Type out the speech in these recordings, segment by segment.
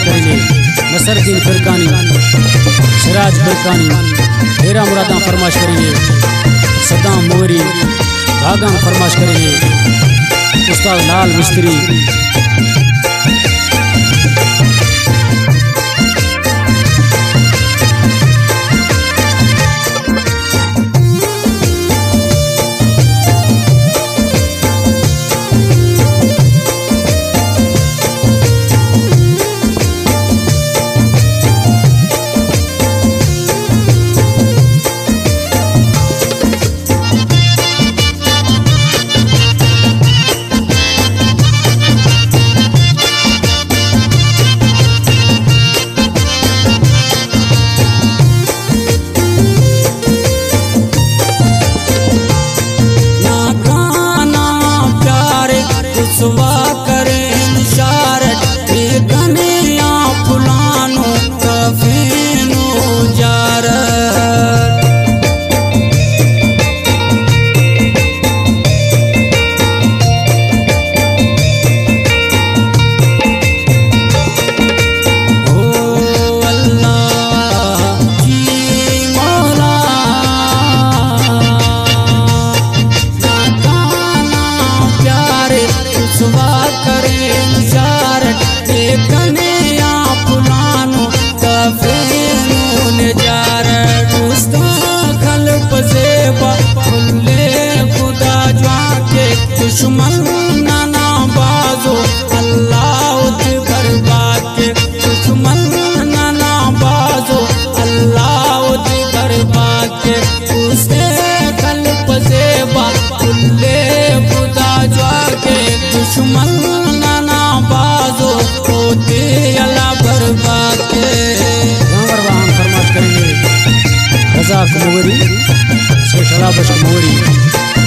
करेंगे नसरुद्दीन फिरकानी, सिराज फिरकानी, हेरा मुरादा फरमाश करेंगे सद्दाम मोहरी, भागम फरमाश करेंगे उस्ताद लाल मिस्त्री। दुश्मन नाना बाजो अल्लाह बर्बाद के, दुश्मन नाना बाजो अल्लाह बर्बाद के, उससे कल्प से बाले खुदा जाके दुश्मन नाना बाजो होते अल्लाह बर्बाद के। हम फरमाश करेंगे रज़ाक मोहरी, शेख अलाबश मोहरी,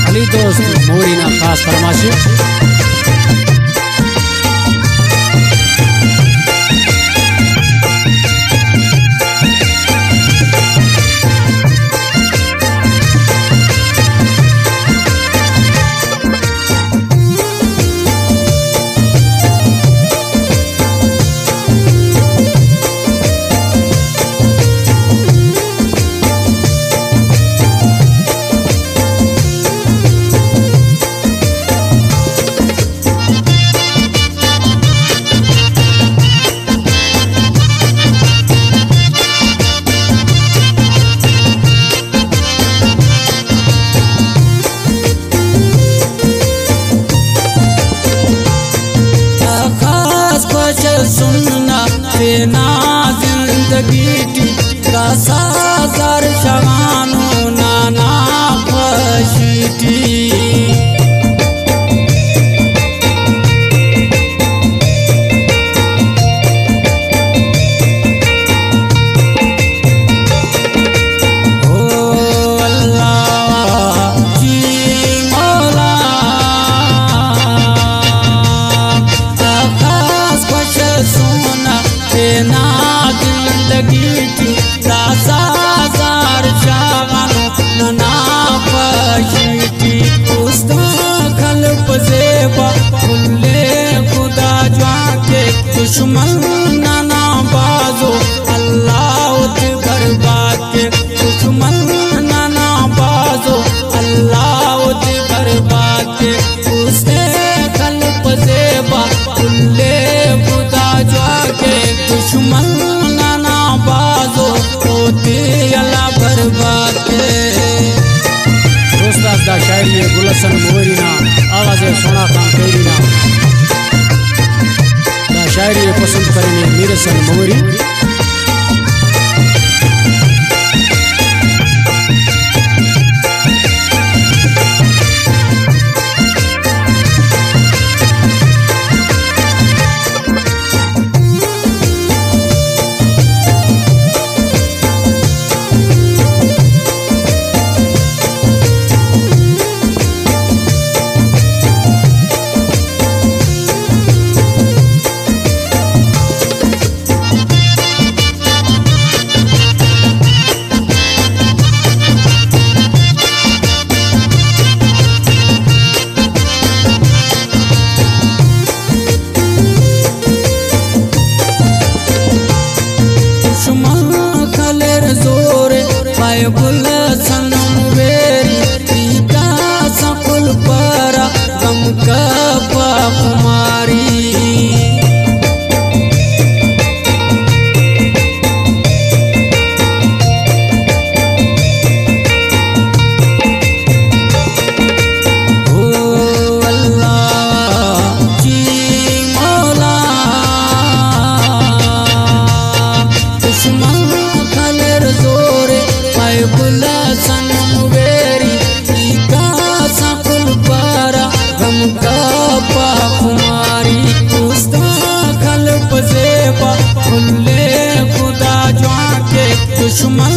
अली दोस्त मोहरी ना खास फरमाशी। सुनना देना जिंदगी का साजर शगानो नाना फशीटी, जिंदगी की साजार शागानो नना फशीटी, उस्तखल्प से बाले खुदा जाके दुश्मन नाना बाजो अल्लाह बर्बाद के, दुश्मन नाना बाजो अल्लाह बर्बाद के, उससे कल्प से बाले खुदा जाके दुश्मन बाजो होते अल्लाह बर्बाद के। दोस्ताद दा शायरी गुलशन मोहरी ना आवाज़ सोना खान तेरी ना दा शायरी पसंद करेंगे मीरसन मोहरी। खुमारी उस्ता खल्प जेबा खुले खुदा जाके दुश्मन